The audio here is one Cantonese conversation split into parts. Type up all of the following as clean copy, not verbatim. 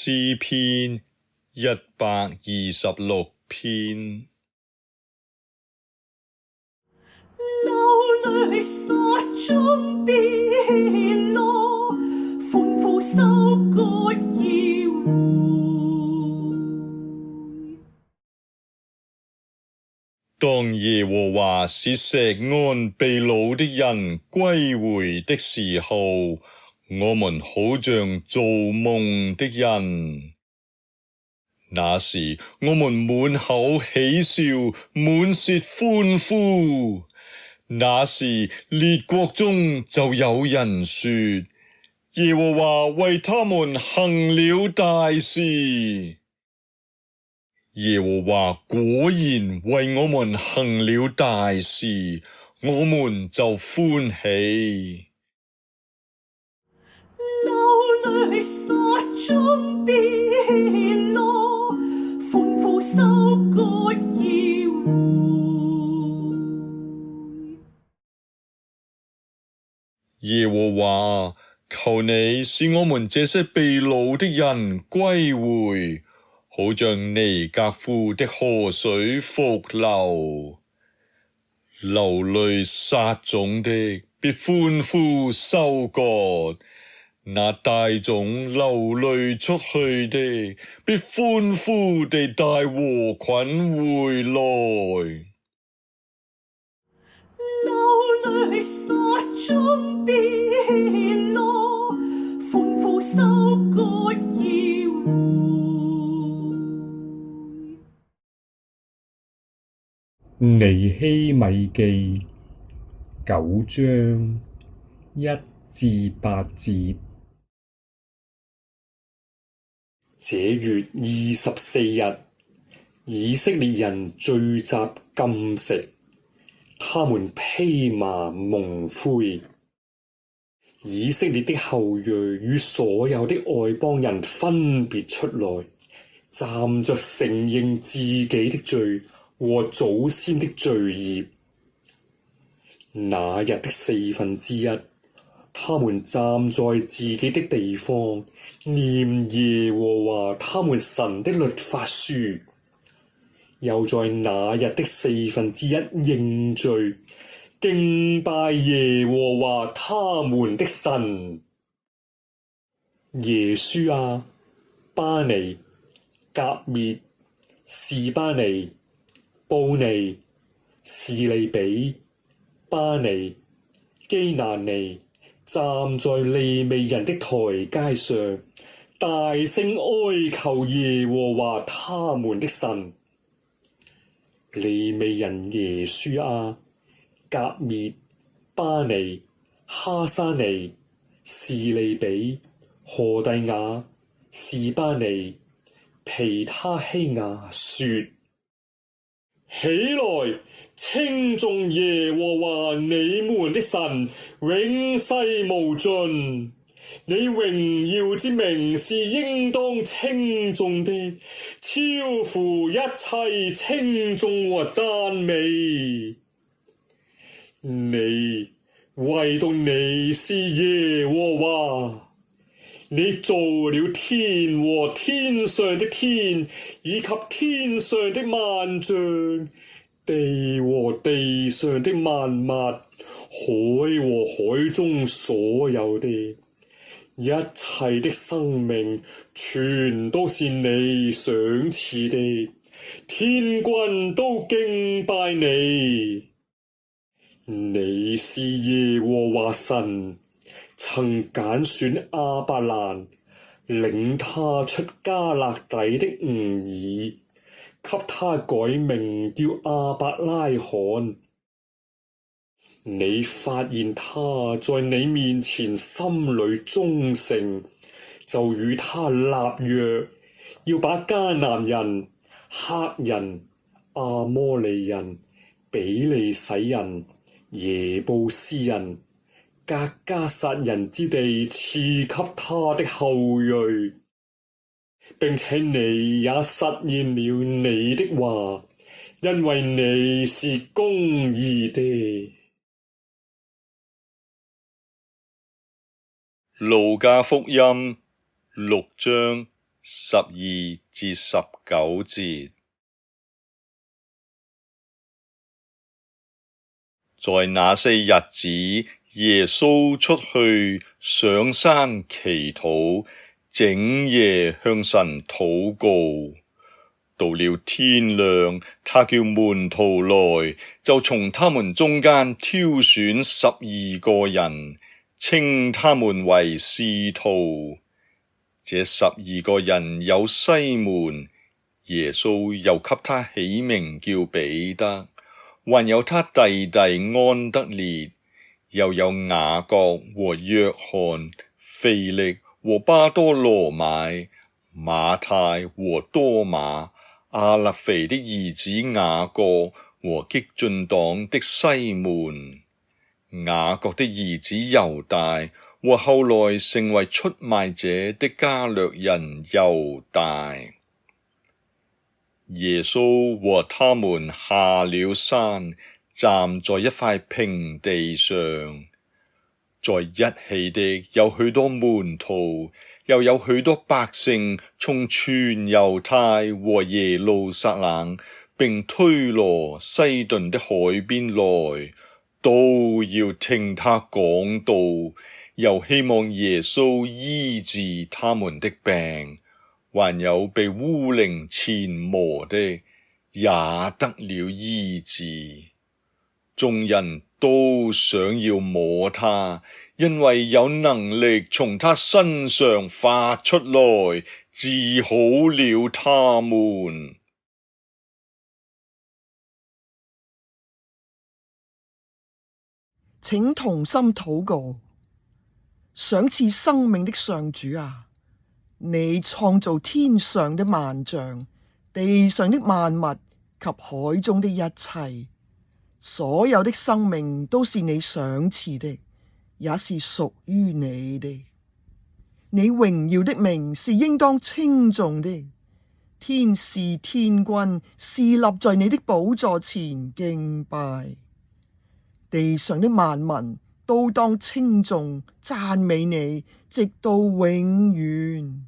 詩篇126篇。流淚撒種變落，歡呼收割要回。當耶和華使錫安被擄的人歸回的時候，我們好像做夢的人。那時我們滿口喜笑，滿舌歡呼。那時列國中就有人說，耶和華為他們行了大事。耶和華果然為我們行了大事，我們就歡喜。流淚撒種變落，歡呼收割要回。耶和華，求你使我們這些被擄的人歸回，好像尼革夫的河水復流。流淚撒種的必歡呼收割，那帶種流淚出去的必歡呼地帶禾捆回來。流淚撒種變落，歡呼收割要回。尼希米記9章1至8節。這月24日，以色列人聚集禁食，他們披麻蒙灰。以色列的後裔與所有的外邦人分別出來，站着承認自己的罪和祖先的罪孽。那日的1/4，他們站在自己的地方，念耶和華他們神的律法書，又在那日的1/4認罪，敬拜耶和華他們的神。耶書亞、巴尼、革滅、示巴尼、布尼、示利比、巴尼、基拿尼站在利未人的台階上，大聲哀求耶和華他們的神。利未人耶書亞、革滅、巴尼、哈沙尼、示利比、何第雅、示巴尼、皮他希雅說：起來，稱頌耶和華你們的神，永世無盡。你榮耀之名是應當稱頌的，超乎一切稱頌和讚美。你，唯獨你是耶和華。你造了天和天上的天，以及天上的萬象，地和地上的萬物，海和海中所有的，一切的生命，全都是你賞賜的，天軍都敬拜你。你是耶和華神，曾揀選亞伯蘭，領他出迦勒底的吾珥，給他改名叫亞伯拉罕。你發現他在你面前心裏忠誠，就與他立約，要把迦南人、赫人、阿摩利人、比利洗人、耶布斯人、革迦撒人之地賜給他的後裔，並且你也實現了你的話，因為你是公義的。路加福音6章12至19節。在那些日子，耶穌出去上山祈禱，整夜向神禱告。到了天亮，他叫門徒來，就從他們中間挑選12個人，稱他們為使徒。這12個人有西門，耶穌又給他起名叫彼得，還有他弟弟安德烈，又有雅各和約翰、腓力和巴多羅買、馬太和多馬、亞勒腓的兒子雅各和激進黨的西門、雅各的兒子猶大和後來成為出賣者的加略人猶大。耶穌和他們下了山，站在一塊平地上，在一起的有許多門徒，又有許多百姓從全猶太和耶路撒冷並推羅西頓的海邊來，都要聽他講道，又希望耶穌醫治他們的病。還有被污靈纏磨的，也得了醫治。眾人都想要摸他，因為有能力從他身上發出來，治好了他們。請同心禱告。賞賜生命的上主啊，你創造天上的萬象，地上的萬物及海中的一切，所有的生命都是你賞賜的，也是屬於你的。你榮耀的名是應當稱頌的，天使天軍侍立在你的寶座前敬拜，地上的萬民都當稱頌讚美你，直到永遠。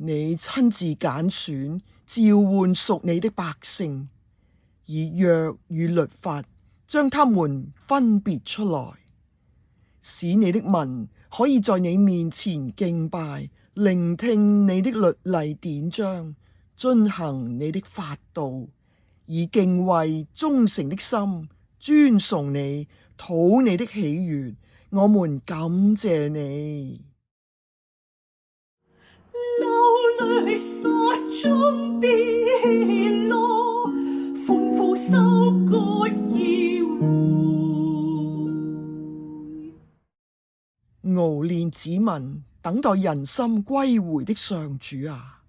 你親自揀選召喚屬你的百姓，以約與律法將他們分別出來，使你的民可以在你面前敬拜，聆聽你的律例典章，遵行你的法度，以敬畏忠誠的心尊崇你，討你的喜悅。我們感謝你。流淚撒種變落，歡呼收割要回。熬練子民等待人心歸回的上主啊，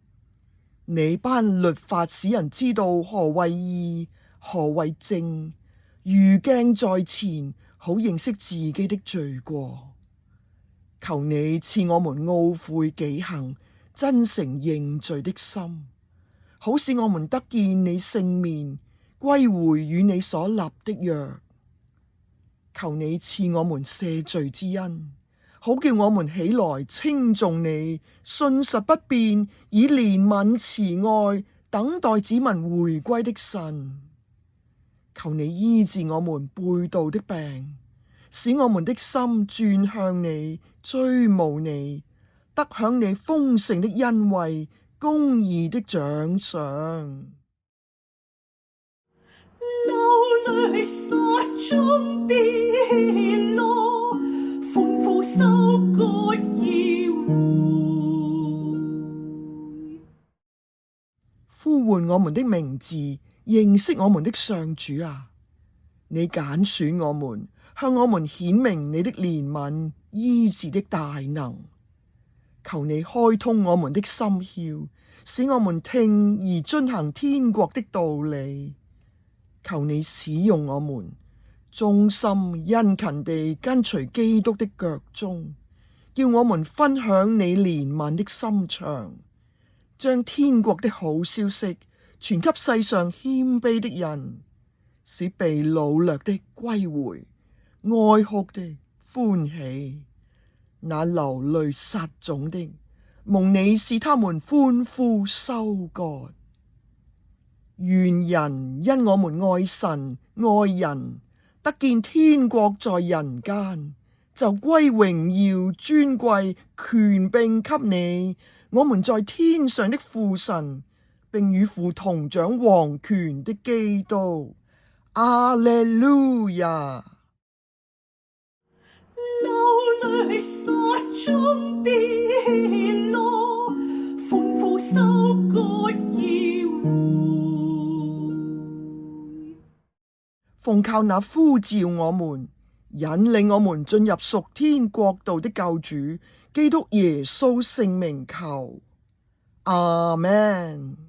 你頒律法使人知道何為義，何為正，如鏡在前，好認識自己的罪過。求你賜我們懊悔己行，真誠認罪的心，好使我們得見你聖面，歸回與你所立的約。求你賜我們赦罪之恩，好叫我們起來稱頌你，信實不變，以憐憫慈愛等待子民回歸的神。求你醫治我們背道的病，使我們的心轉向你，追慕你，得享你豐盛的恩惠，公義的獎賞。流淚撒種變落，歡呼收割要回。呼喚我們的名字，認識我們的上主啊，你揀選我們，向我們顯明你的憐憫醫治的大能。求你開通我們的心竅，使我們聽而遵行天國的道理。求你使用我們，忠心殷勤地跟隨基督的腳蹤，叫我們分享你憐憫的心腸，將天國的好消息傳給世上謙卑的人，使被擄掠的歸回，哀哭的歡喜，那流淚撒種的蒙你使他們歡呼收割。願人因我們愛神愛人，得見天國在人間，就歸榮耀尊貴權柄給你，我們在天上的父神，並與父同掌王權的基督。阿肋路亞！流淚撒種變挪，歡呼收割要回。奉靠那呼召我們、引領我們進入屬天國度的救主基督耶穌聖名求，阿們。